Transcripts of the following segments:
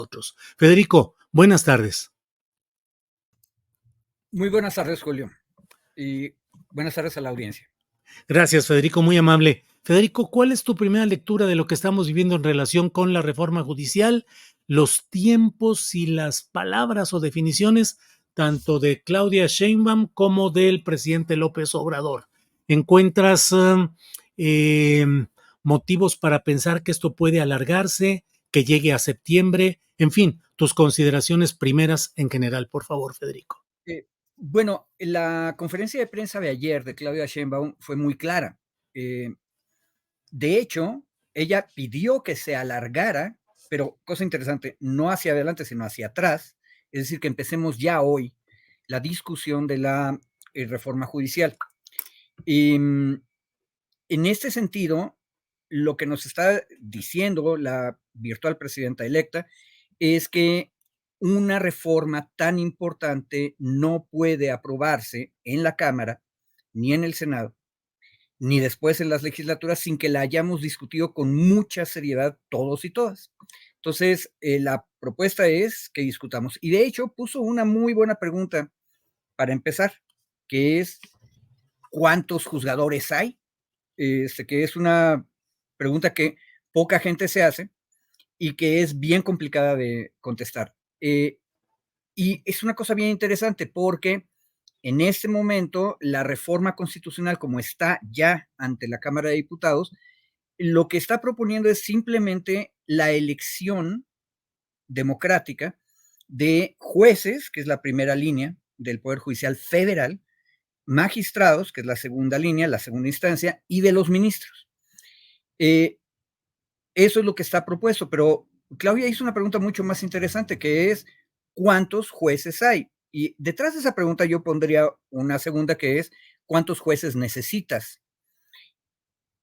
nosotros. Federico, buenas tardes. Muy buenas tardes, Julio, y buenas tardes a la audiencia. Gracias, Federico, muy amable. Federico, ¿cuál es tu primera lectura de lo que estamos viviendo en relación con la reforma judicial, los tiempos y las palabras o definiciones tanto de Claudia Sheinbaum como del presidente López Obrador? ¿Encuentras eh, motivos para pensar que esto puede alargarse, que llegue a septiembre? En fin, tus consideraciones primeras en general, por favor, Federico. Bueno, la conferencia de prensa de ayer de Claudia Sheinbaum fue muy clara. De hecho, ella pidió que se alargara, pero cosa interesante, no hacia adelante, sino hacia atrás, es decir, que empecemos ya hoy la discusión de la reforma judicial. Y en este sentido, lo que nos está diciendo la virtual presidenta electa es que una reforma tan importante no puede aprobarse en la Cámara, ni en el Senado, ni después en las legislaturas sin que la hayamos discutido con mucha seriedad todos y todas. Entonces, la propuesta es que discutamos. Y de hecho, puso una muy buena pregunta para empezar, que es, ¿cuántos juzgadores hay? Que es una pregunta que poca gente se hace y que es bien complicada de contestar. Y es una cosa bien interesante porque en este momento la reforma constitucional, como está ya ante la Cámara de Diputados, lo que está proponiendo es simplemente la elección democrática de jueces, que es la primera línea del Poder Judicial Federal, magistrados, que es la segunda línea, la segunda instancia, y de los ministros. Eso es lo que está propuesto, pero Claudia hizo una pregunta mucho más interesante, que es, ¿cuántos jueces hay? Y detrás de esa pregunta yo pondría una segunda, que es, ¿cuántos jueces necesitas?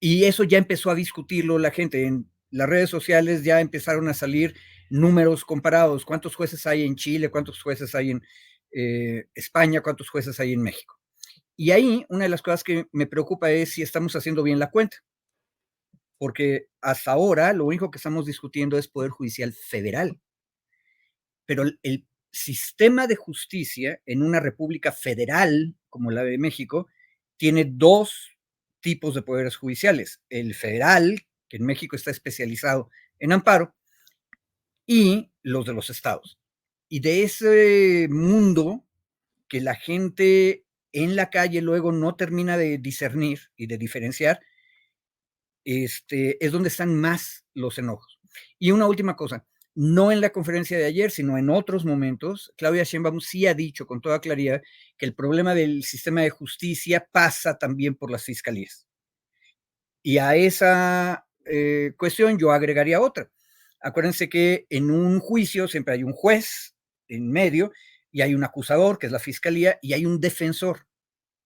Y eso ya empezó a discutirlo la gente. En las redes sociales ya empezaron a salir números comparados. ¿Cuántos jueces hay en Chile? ¿Cuántos jueces hay en España? ¿Cuántos jueces hay en México? Y ahí una de las cosas que me preocupa es si estamos haciendo bien la cuenta, porque hasta ahora lo único que estamos discutiendo es Poder Judicial Federal, pero el sistema de justicia en una república federal como la de México tiene dos tipos de poderes judiciales, el federal, que en México está especializado en amparo, y los de los estados. Y de ese mundo que la gente en la calle luego no termina de discernir y de diferenciar, es donde están más los enojos. Y una última cosa, no en la conferencia de ayer, sino en otros momentos, Claudia Sheinbaum sí ha dicho con toda claridad que el problema del sistema de justicia pasa también por las fiscalías. Y a esa cuestión yo agregaría otra. Acuérdense que en un juicio siempre hay un juez en medio y hay un acusador, que es la fiscalía, y hay un defensor.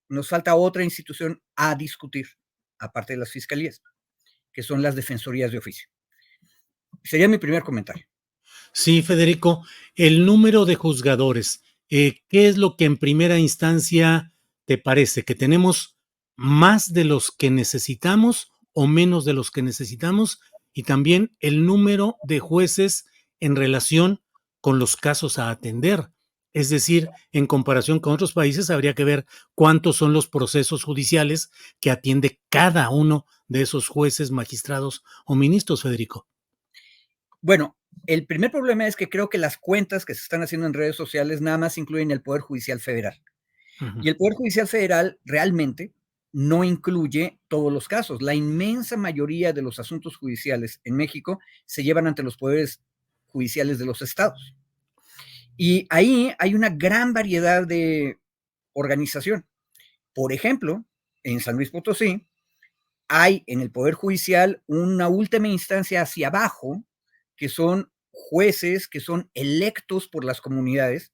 Nos falta otra institución a discutir, aparte de las fiscalías, que son las defensorías de oficio. Sería mi primer comentario. Sí, Federico, el número de juzgadores, ¿qué es lo que en primera instancia te parece? ¿Que tenemos más de los que necesitamos o menos de los que necesitamos? Y también el número de jueces en relación con los casos a atender. Es decir, en comparación con otros países, habría que ver cuántos son los procesos judiciales que atiende cada uno de esos jueces, magistrados o ministros, Federico. Bueno, el primer problema es que creo que las cuentas que se están haciendo en redes sociales nada más incluyen el Poder Judicial Federal. Ujú. Y el Poder Judicial Federal realmente no incluye todos los casos. La inmensa mayoría de los asuntos judiciales en México se llevan ante los poderes judiciales de los estados. Y ahí hay una gran variedad de organización. Por ejemplo, en San Luis Potosí hay en el Poder Judicial una última instancia hacia abajo, que son jueces que son electos por las comunidades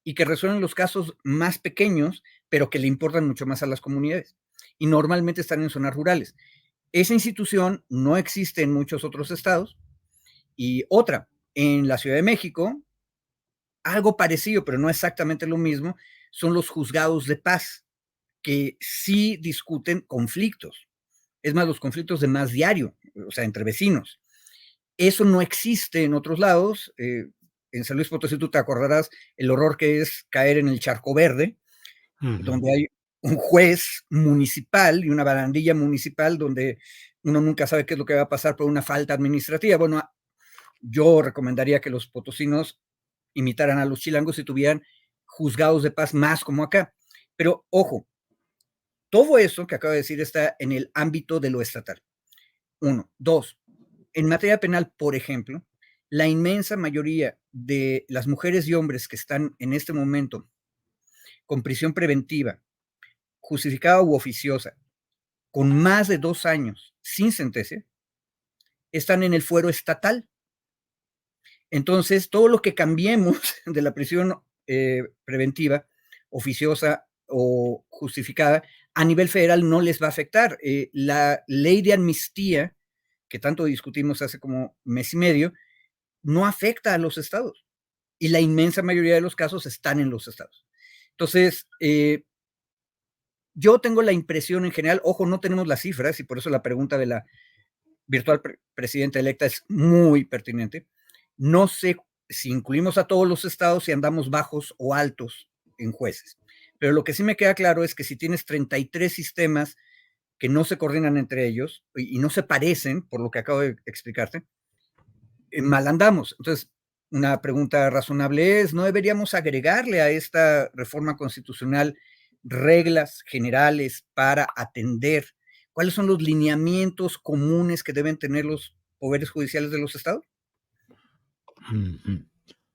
y que resuelven los casos más pequeños, pero que le importan mucho más a las comunidades. Y normalmente están en zonas rurales. Esa institución no existe en muchos otros estados. Y otra, en la Ciudad de México, algo parecido, pero no exactamente lo mismo, son los juzgados de paz, que sí discuten conflictos. Es más, los conflictos de más diario, o sea, entre vecinos. Eso no existe en otros lados. En San Luis Potosí tú te acordarás el horror que es caer en el Charco Verde, Ujú. donde hay un juez municipal y una barandilla municipal donde uno nunca sabe qué es lo que va a pasar por una falta administrativa. Bueno, yo recomendaría que los potosinos imitaran a los chilangos y tuvieran juzgados de paz más como acá. Pero ojo, todo eso que acabo de decir está en el ámbito de lo estatal. Uno. Dos, en materia penal, por ejemplo, la inmensa mayoría de las mujeres y hombres que están en este momento con prisión preventiva, justificada u oficiosa, con más de 2 años sin sentencia, están en el fuero estatal. Entonces, todo lo que cambiemos de la prisión preventiva, oficiosa o justificada, a nivel federal no les va a afectar. La ley de amnistía, que tanto discutimos hace como mes y medio, no afecta a los estados. Y la inmensa mayoría de los casos están en los estados. Entonces, yo tengo la impresión en general, ojo, no tenemos las cifras y por eso la pregunta de la virtual presidenta electa es muy pertinente. No sé si incluimos a todos los estados y andamos bajos o altos en jueces. Pero lo que sí me queda claro es que si tienes 33 sistemas que no se coordinan entre ellos y no se parecen, por lo que acabo de explicarte, mal andamos. Entonces, una pregunta razonable es, ¿no deberíamos agregarle a esta reforma constitucional reglas generales para atender cuáles son los lineamientos comunes que deben tener los poderes judiciales de los estados? Ujú.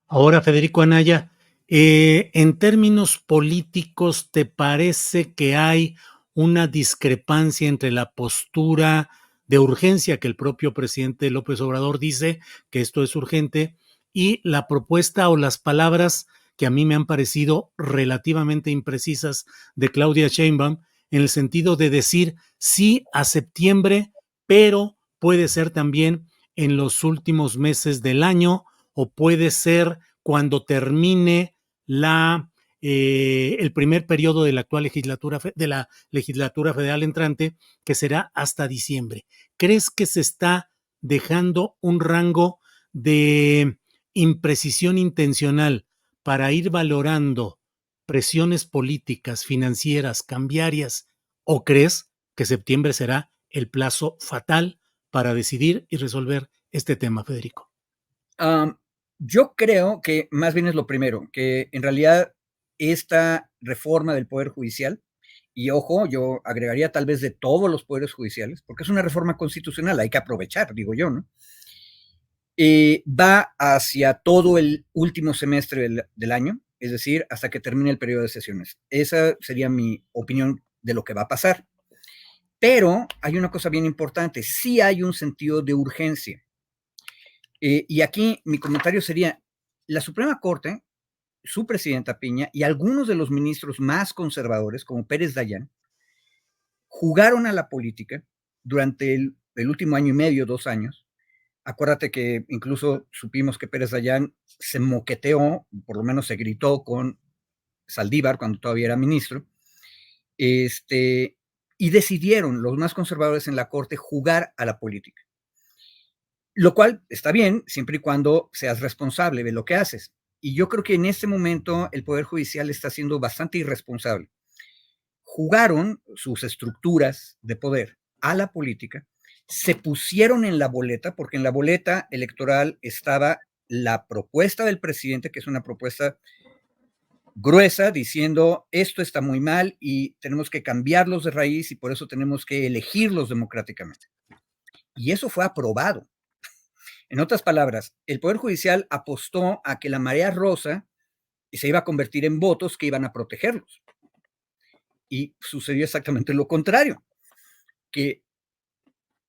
Ahora, Federico Anaya, en términos políticos, ¿te parece que hay una discrepancia entre la postura de urgencia que el propio presidente López Obrador dice que esto es urgente y la propuesta o las palabras que a mí me han parecido relativamente imprecisas de Claudia Sheinbaum en el sentido de decir sí a septiembre, pero puede ser también en los últimos meses del año o puede ser cuando termine el primer periodo de la actual legislatura federal entrante, que será hasta diciembre. ¿Crees que se está dejando un rango de imprecisión intencional para ir valorando presiones políticas, financieras, cambiarias? ¿O crees que septiembre será el plazo fatal para decidir y resolver este tema, Federico? Um, yo creo que más bien es lo primero, que en realidad esta reforma del Poder Judicial, y ojo, yo agregaría tal vez de todos los poderes judiciales, porque es una reforma constitucional, hay que aprovechar, digo yo, ¿no? Va hacia todo el último semestre del año, es decir, hasta que termine el periodo de sesiones. Esa sería mi opinión de lo que va a pasar. Pero hay una cosa bien importante, sí hay un sentido de urgencia. Y aquí mi comentario sería, la Suprema Corte, su presidenta Piña y algunos de los ministros más conservadores, como Pérez Dayán, jugaron a la política durante el último año y medio, 2 años. Acuérdate que incluso supimos que Pérez Dayán se moqueteó, por lo menos se gritó con Saldívar cuando todavía era ministro, y decidieron los más conservadores en la Corte jugar a la política. Lo cual está bien, siempre y cuando seas responsable de lo que haces. Y yo creo que en este momento el Poder Judicial está siendo bastante irresponsable. Jugaron sus estructuras de poder a la política, se pusieron en la boleta, porque en la boleta electoral estaba la propuesta del presidente, que es una propuesta gruesa, diciendo esto está muy mal y tenemos que cambiarlos de raíz y por eso tenemos que elegirlos democráticamente. Y eso fue aprobado. En otras palabras, el Poder Judicial apostó a que la marea rosa se iba a convertir en votos que iban a protegerlos. Y sucedió exactamente lo contrario, que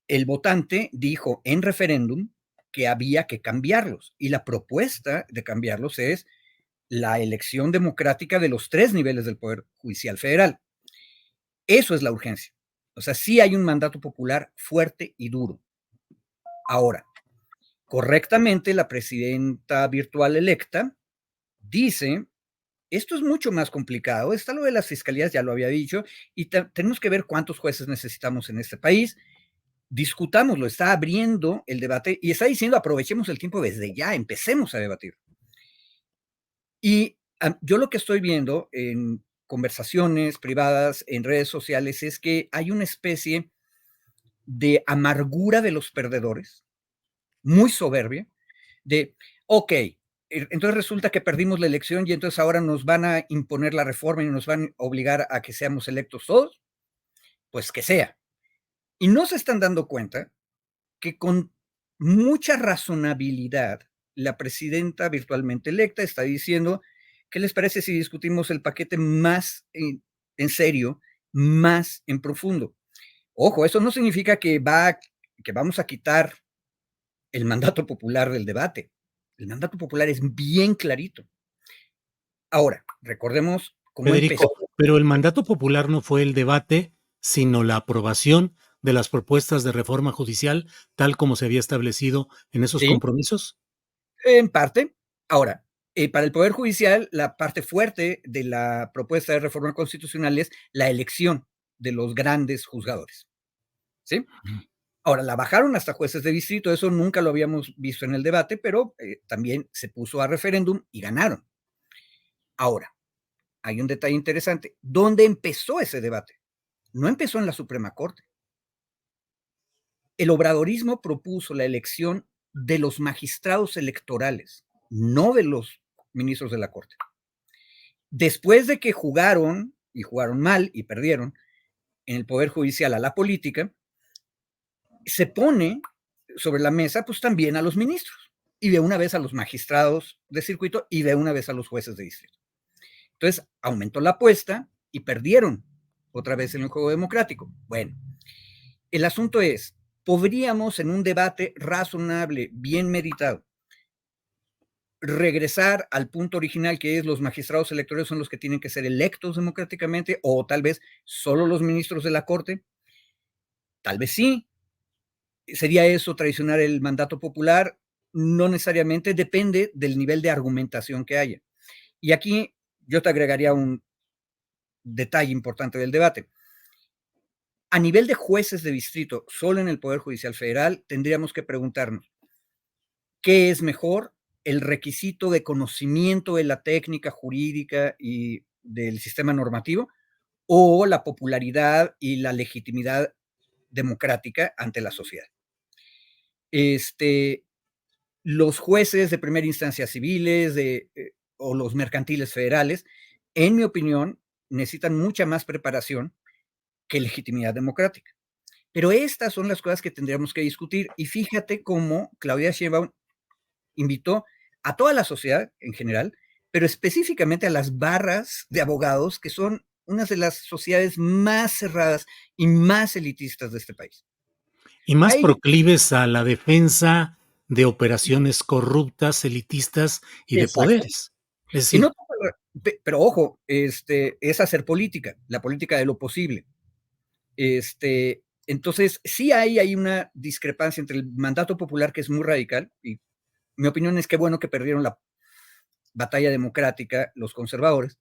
el votante dijo en referéndum que había que cambiarlos. Y la propuesta de cambiarlos es la elección democrática de los 3 niveles del Poder Judicial Federal. Eso es la urgencia. O sea, sí hay un mandato popular fuerte y duro. Ahora, correctamente, la presidenta virtual electa dice, esto es mucho más complicado, está lo de las fiscalías, ya lo había dicho, y tenemos que ver cuántos jueces necesitamos en este país. discutámoslo, está abriendo el debate y está diciendo aprovechemos el tiempo desde ya, empecemos a debatir. Y yo lo que estoy viendo en conversaciones privadas, en redes sociales, es que hay una especie de amargura de los perdedores, muy soberbia, de, ok, entonces resulta que perdimos la elección y entonces ahora nos van a imponer la reforma y nos van a obligar a que seamos electos todos, pues que sea. Y no se están dando cuenta que con mucha razonabilidad la presidenta virtualmente electa está diciendo, ¿qué les parece si discutimos el paquete más en serio, más en profundo? Ojo, eso no significa que vamos a quitar el mandato popular del debate. El mandato popular es bien clarito. Ahora, recordemos cómo empezó. Federico, pero el mandato popular no fue el debate, sino la aprobación de las propuestas de reforma judicial, tal como se había establecido en esos Sí, compromisos. en parte. Ahora, para el Poder Judicial, la parte fuerte de la propuesta de reforma constitucional es la elección de los grandes juzgadores. ¿Sí? Ahora, la bajaron hasta jueces de distrito, eso nunca lo habíamos visto en el debate, pero también se puso a referéndum y ganaron. Ahora, hay un detalle interesante. ¿Dónde empezó ese debate? No empezó en la Suprema Corte. El obradorismo propuso la elección de los magistrados electorales, no de los ministros de la Corte. Después de que jugaron, y jugaron mal y perdieron, en el Poder Judicial a la política, se pone sobre la mesa pues también a los ministros, y de una vez a los magistrados de circuito, y de una vez a los jueces de distrito. Entonces, aumentó la apuesta y perdieron otra vez en el juego democrático. Bueno, el asunto es, podríamos en un debate razonable, bien meditado, regresar al punto original, que es los magistrados electorales son los que tienen que ser electos democráticamente, o tal vez solo los ministros de la Corte. Tal vez sí. ¿Sería eso traicionar el mandato popular? No necesariamente, depende del nivel de argumentación que haya. Y aquí yo te agregaría un detalle importante del debate. A nivel de jueces de distrito, solo en el Poder Judicial Federal, tendríamos que preguntarnos, ¿qué es mejor? ¿El requisito de conocimiento de la técnica jurídica y del sistema normativo o la popularidad y la legitimidad democrática ante la sociedad? Los jueces de primera instancia civiles o los mercantiles federales, en mi opinión, necesitan mucha más preparación que legitimidad democrática. Pero estas son las cosas que tendríamos que discutir. Y fíjate cómo Claudia Sheinbaum invitó a toda la sociedad en general, pero específicamente a las barras de abogados, que son una de las sociedades más cerradas y más elitistas de este país. Y más Hay, proclives a la defensa de operaciones corruptas, elitistas y de exacto. poderes. Es Y no, decir, pero ojo, es hacer política, la política de lo posible. Entonces, sí hay una discrepancia entre el mandato popular, que es muy radical, y mi opinión es que bueno que perdieron la batalla democrática los conservadores,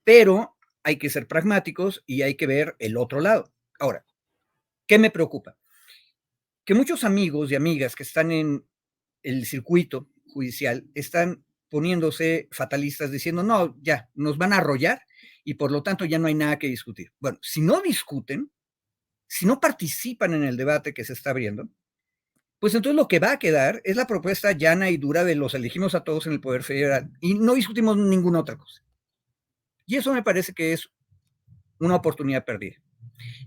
pero hay que ser pragmáticos y hay que ver el otro lado. Ahora, ¿qué me preocupa? Que muchos amigos y amigas que están en el circuito judicial están poniéndose fatalistas diciendo, no, ya, nos van a arrollar y por lo tanto ya no hay nada que discutir. Bueno, si no discuten, si no participan en el debate que se está abriendo, pues entonces lo que va a quedar es la propuesta llana y dura de los elegimos a todos en el Poder Federal y no discutimos ninguna otra cosa. Y eso me parece que es una oportunidad perdida.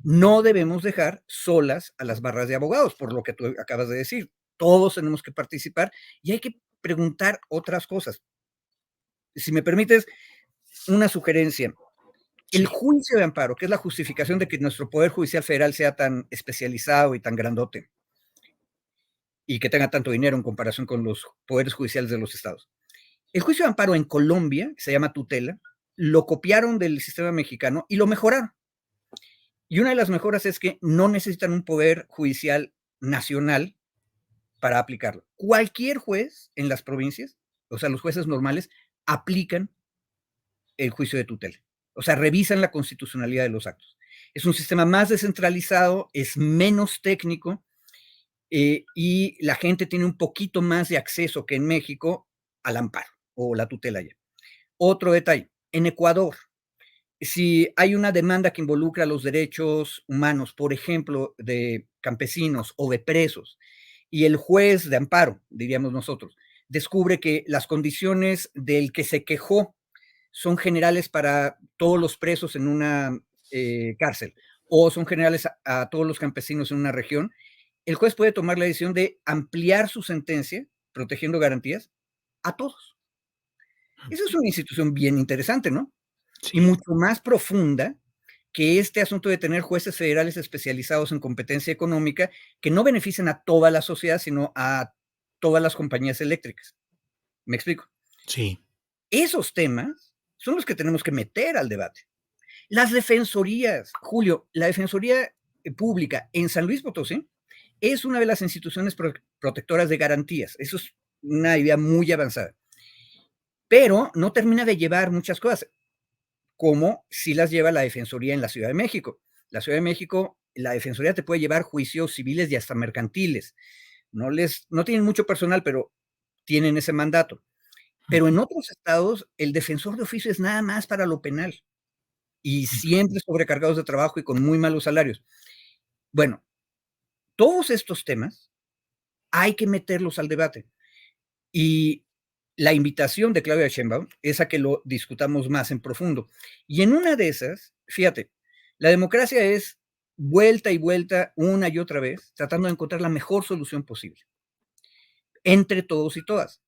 No debemos dejar solas a las barras de abogados, por lo que tú acabas de decir. Todos tenemos que participar y hay que preguntar otras cosas. Si me permites, una sugerencia. El sí. juicio de amparo, que es la justificación de que nuestro Poder Judicial Federal sea tan especializado y tan grandote y que tenga tanto dinero en comparación con los poderes judiciales de los estados. El juicio de amparo en Colombia, que se llama tutela, lo copiaron del sistema mexicano y lo mejoraron. Y una de las mejoras es que no necesitan un poder judicial nacional para aplicarlo. Cualquier juez en las provincias, o sea, los jueces normales, aplican el juicio de tutela. O sea, revisan la constitucionalidad de los actos. Es un sistema más descentralizado, es menos técnico, y la gente tiene un poquito más de acceso que en México al amparo o la tutela ya. Otro detalle, en Ecuador, si hay una demanda que involucra los derechos humanos, por ejemplo, de campesinos o de presos, y el juez de amparo, diríamos nosotros, descubre que las condiciones del que se quejó son generales para todos los presos en una cárcel o son generales a todos los campesinos en una región, el juez puede tomar la decisión de ampliar su sentencia, protegiendo garantías, a todos. Esa es una institución bien interesante, ¿no? Y Sí, mucho más profunda que este asunto de tener jueces federales especializados en competencia económica que no benefician a toda la sociedad, sino a todas las compañías eléctricas. ¿Me explico? sí. Esos temas son los que tenemos que meter al debate. Las defensorías, Julio, la Defensoría Pública en San Luis Potosí es una de las instituciones protectoras de garantías. Eso es una idea muy avanzada. Pero no termina de llevar muchas cosas, como si las lleva la Defensoría en la Ciudad de México. La Ciudad de México, la Defensoría te puede llevar juicios civiles y hasta mercantiles. No tienen mucho personal, pero tienen ese mandato. Pero en otros estados, el defensor de oficio es nada más para lo penal y siempre sobrecargados de trabajo y con muy malos salarios. Bueno, todos estos temas hay que meterlos al debate. Y la invitación de Claudia Sheinbaum es a que lo discutamos más en profundo. Y en una de esas, fíjate, la democracia es vuelta y vuelta una y otra vez, tratando de encontrar la mejor solución posible, entre todos y todas.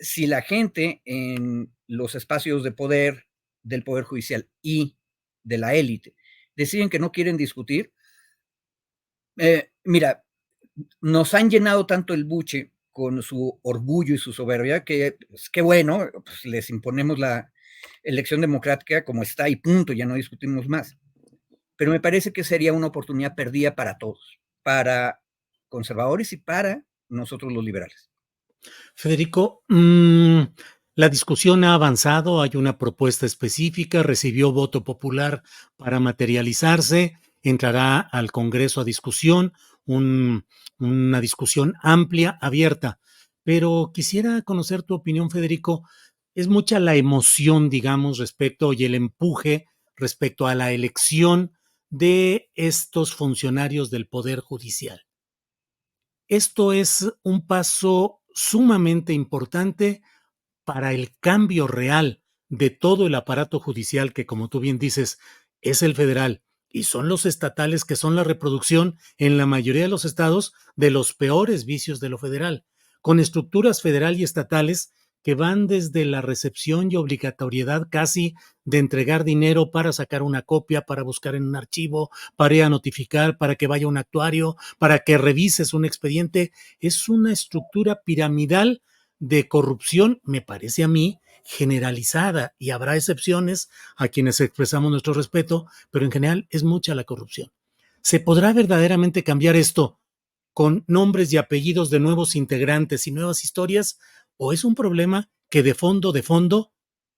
Si la gente en los espacios de poder del Poder Judicial y de la élite deciden que no quieren discutir, mira, nos han llenado tanto el buche con su orgullo y su soberbia que, pues, qué bueno, pues les imponemos la elección democrática como está y punto, ya no discutimos más. Pero me parece que sería una oportunidad perdida para todos, para conservadores y para nosotros los liberales. Federico, la discusión ha avanzado, hay una propuesta específica, recibió voto popular para materializarse, entrará al Congreso a discusión, un- una discusión amplia, abierta. Pero quisiera conocer tu opinión, Federico. Es mucha la emoción, digamos, respecto y el empuje respecto a la elección de estos funcionarios del Poder Judicial. Esto es un paso sumamente importante para el cambio real de todo el aparato judicial que, como tú bien dices, es el federal y son los estatales que son la reproducción en la mayoría de los estados de los peores vicios de lo federal, con estructuras federal y estatales que van desde la recepción y obligatoriedad casi de entregar dinero para sacar una copia, para buscar en un archivo, para ir a notificar, para que vaya un actuario, para que revises un expediente. Es una estructura piramidal de corrupción, me parece a mí, generalizada, y habrá excepciones a quienes expresamos nuestro respeto, pero en general es mucha la corrupción. ¿Se podrá verdaderamente cambiar esto con nombres y apellidos de nuevos integrantes y nuevas historias? ¿O es un problema que de fondo,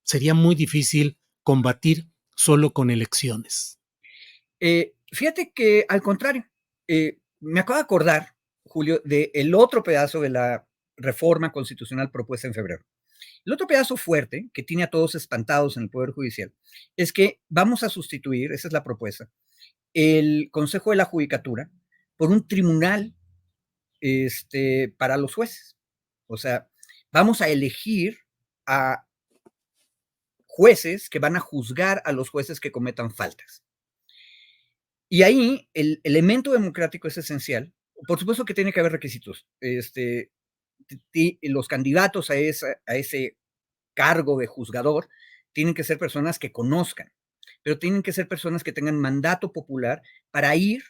sería muy difícil combatir solo con elecciones? Fíjate que al contrario, me acabo de acordar, Julio, del otro pedazo de la reforma constitucional propuesta en febrero. El otro pedazo fuerte que tiene a todos espantados en el Poder Judicial es que vamos a sustituir, esa es la propuesta, el Consejo de la Judicatura por un tribunal para los jueces. O sea, vamos a elegir a jueces que van a juzgar a los jueces que cometan faltas. Y ahí el elemento democrático es esencial. Por supuesto que tiene que haber requisitos. Los candidatos a ese cargo de juzgador tienen que ser personas que conozcan, pero tienen que ser personas que tengan mandato popular para ir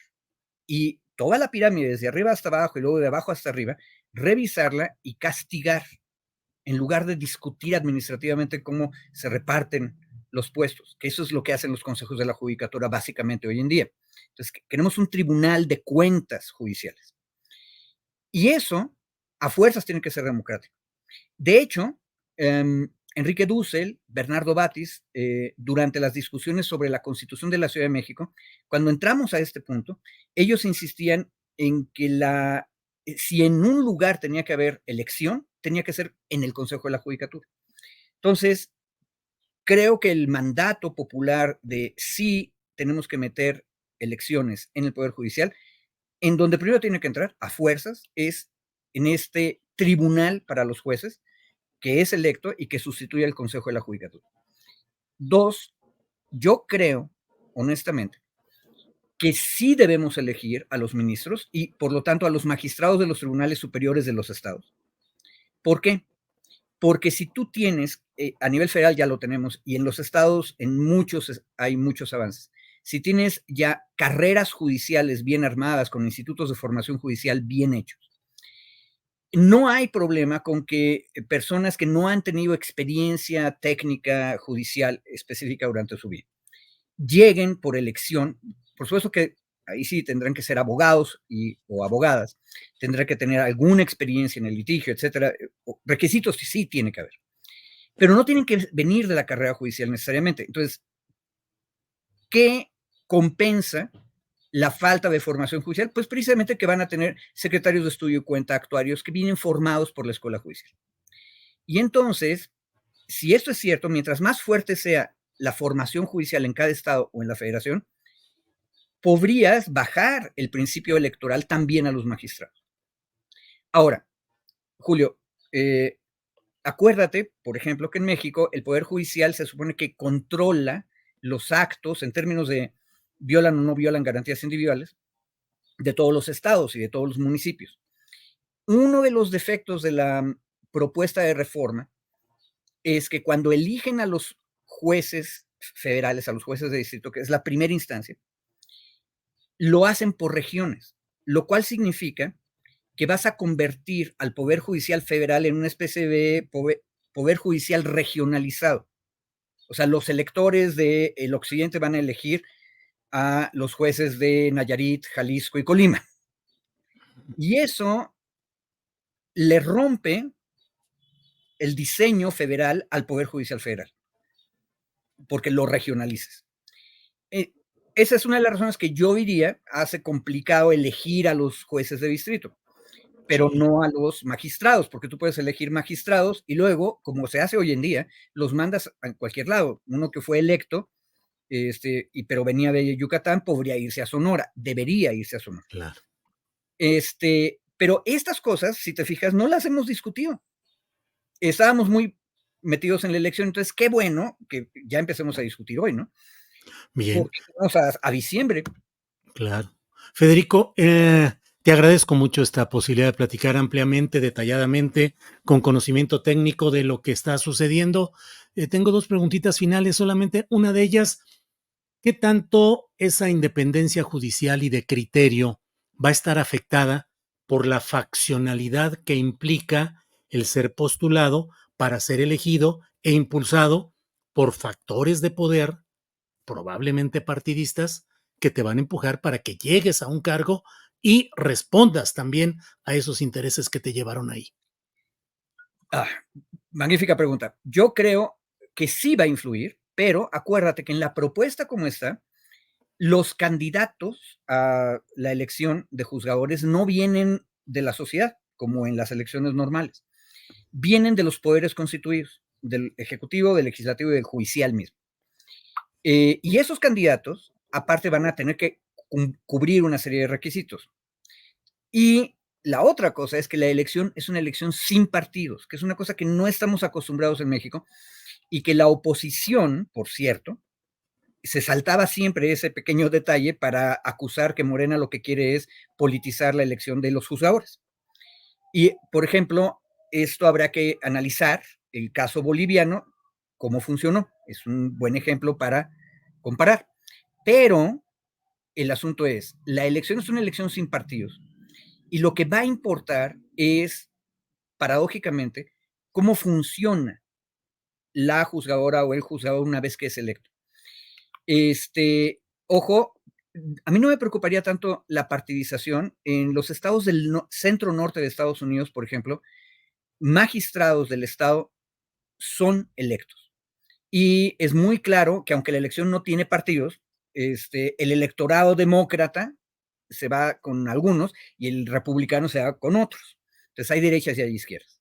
y toda la pirámide, desde arriba hasta abajo y luego de abajo hasta arriba, revisarla y castigar en lugar de discutir administrativamente cómo se reparten los puestos, que eso es lo que hacen los consejos de la judicatura básicamente hoy en día. Entonces, queremos un tribunal de cuentas judiciales. Y eso, a fuerzas, tiene que ser democrático. De hecho, Enrique Dussel, Bernardo Batis, durante las discusiones sobre la Constitución de la Ciudad de México, cuando entramos a este punto, ellos insistían en que si en un lugar tenía que haber elección, tenía que ser en el Consejo de la Judicatura. Entonces, creo que el mandato popular de sí tenemos que meter elecciones en el Poder Judicial, en donde primero tiene que entrar a fuerzas, es en este tribunal para los jueces, que es electo y que sustituye al Consejo de la Judicatura. Dos, yo creo, honestamente, que sí debemos elegir a los ministros y, por lo tanto, a los magistrados de los tribunales superiores de los estados. ¿Por qué? Porque si tú tienes, a nivel federal ya lo tenemos, y en los estados en muchos hay muchos avances. Si tienes ya carreras judiciales bien armadas, con institutos de formación judicial bien hechos, no hay problema con que personas que no han tenido experiencia técnica judicial específica durante su vida lleguen por elección. Por supuesto que ahí sí tendrán que ser abogados o abogadas, tendrán que tener alguna experiencia en el litigio, etcétera. Requisitos sí tiene que haber, pero no tienen que venir de la carrera judicial necesariamente. Entonces, ¿qué compensa la falta de formación judicial? Pues precisamente que van a tener secretarios de estudio y cuenta, actuarios que vienen formados por la escuela judicial. Y entonces, si esto es cierto, mientras más fuerte sea la formación judicial en cada estado o en la federación, podrías bajar el principio electoral también a los magistrados. Ahora, Julio, acuérdate, por ejemplo, que en México el Poder Judicial se supone que controla los actos en términos de violan o no violan garantías individuales de todos los estados y de todos los municipios. Uno de los defectos de la propuesta de reforma es que cuando eligen a los jueces federales, a los jueces de distrito, que es la primera instancia, lo hacen por regiones, lo cual significa que vas a convertir al Poder Judicial Federal en una especie de poder judicial regionalizado. O sea, los electores del occidente van a elegir a los jueces de Nayarit, Jalisco y Colima. Y eso le rompe el diseño federal al Poder Judicial Federal, porque lo regionalizas. Esa es una de las razones que yo diría hace complicado elegir a los jueces de distrito, pero Sí. no a los magistrados, porque tú puedes elegir magistrados y luego, como se hace hoy en día, los mandas a cualquier lado. Uno que fue electo, pero venía de Yucatán, podría irse a Sonora, debería irse a Sonora. Claro. Pero estas cosas, si te fijas, no las hemos discutido. Estábamos muy metidos en la elección, entonces qué bueno que ya empecemos a discutir hoy, ¿no? Bien. Porque vamos a diciembre. Claro. Federico, te agradezco mucho esta posibilidad de platicar ampliamente, detalladamente, con conocimiento técnico de lo que está sucediendo. Tengo dos preguntitas finales, solamente una de ellas, ¿qué tanto esa independencia judicial y de criterio va a estar afectada por la faccionalidad que implica el ser postulado para ser elegido e impulsado por factores de poder probablemente partidistas, que te van a empujar para que llegues a un cargo y respondas también a esos intereses que te llevaron ahí? Ah, magnífica pregunta. Yo creo que sí va a influir, pero acuérdate que en la propuesta como está, los candidatos a la elección de juzgadores no vienen de la sociedad, como en las elecciones normales. Vienen de los poderes constituidos, del Ejecutivo, del Legislativo y del Judicial mismo. Y esos candidatos, aparte, van a tener que cubrir una serie de requisitos. Y la otra cosa es que la elección es una elección sin partidos, que es una cosa que no estamos acostumbrados en México y que la oposición, por cierto, se saltaba siempre ese pequeño detalle para acusar que Morena lo que quiere es politizar la elección de los juzgadores. Y, por ejemplo, esto habrá que analizar el caso boliviano, cómo funcionó. Es un buen ejemplo para comparar. Pero el asunto es, la elección es una elección sin partidos. Y lo que va a importar es, paradójicamente, cómo funciona la juzgadora o el juzgador una vez que es electo. Ojo, a mí no me preocuparía tanto la partidización. En los estados del centro norte de Estados Unidos, por ejemplo, magistrados del estado son electos. Y es muy claro que aunque la elección no tiene partidos, el electorado demócrata se va con algunos y el republicano se va con otros. Entonces hay derechas y hay izquierdas.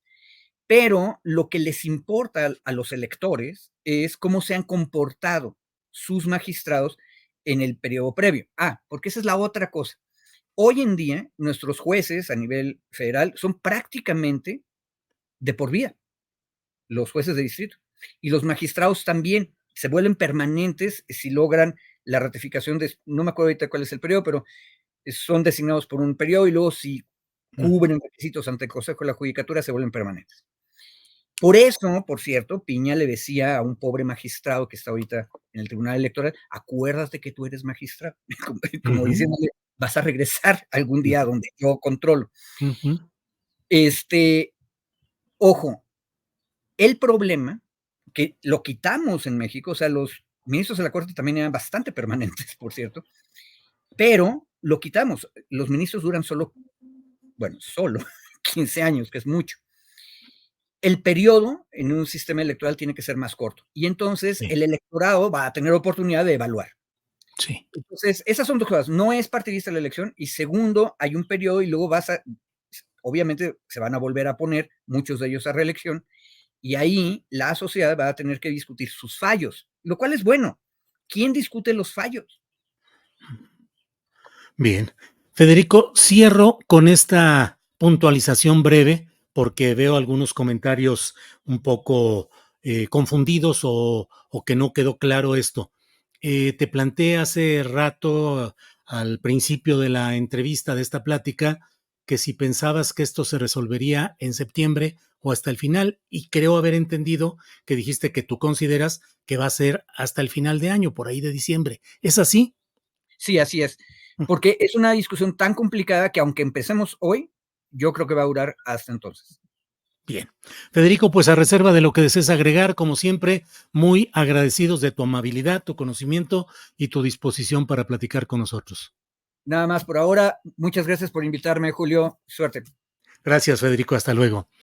Pero lo que les importa a los electores es cómo se han comportado sus magistrados en el periodo previo. Porque esa es la otra cosa. Hoy en día, nuestros jueces a nivel federal son prácticamente de por vida, los jueces de distrito. Y los magistrados también se vuelven permanentes si logran la ratificación de, no me acuerdo ahorita cuál es el periodo, pero son designados por un periodo y luego si cubren requisitos ante el Consejo de la Judicatura se vuelven permanentes. Por eso, por cierto, Piña le decía a un pobre magistrado que está ahorita en el Tribunal Electoral, acuérdate que tú eres magistrado, como diciéndole, vas a regresar algún día donde yo controlo. Ojo, el problema que lo quitamos en México, o sea, los ministros de la Corte también eran bastante permanentes, por cierto, pero lo quitamos. Los ministros duran solo 15 años, que es mucho. El periodo en un sistema electoral tiene que ser más corto y entonces el electorado va a tener oportunidad de evaluar. Sí. Entonces, esas son dos cosas. No es partidista la elección y segundo, hay un periodo y luego obviamente se van a volver a poner muchos de ellos a reelección y ahí la sociedad va a tener que discutir sus fallos, lo cual es bueno. ¿Quién discute los fallos? Bien. Federico, cierro con esta puntualización breve porque veo algunos comentarios un poco confundidos o que no quedó claro esto. Te planteé hace rato, al principio de la entrevista de esta plática, que si pensabas que esto se resolvería en septiembre o hasta el final, y creo haber entendido que dijiste que tú consideras que va a ser hasta el final de año, por ahí de diciembre. ¿Es así? Sí, así es. Porque es una discusión tan complicada que aunque empecemos hoy, yo creo que va a durar hasta entonces. Bien. Federico, pues a reserva de lo que desees agregar, como siempre, muy agradecidos de tu amabilidad, tu conocimiento y tu disposición para platicar con nosotros. Nada más por ahora. Muchas gracias por invitarme, Julio. Suerte. Gracias, Federico. Hasta luego.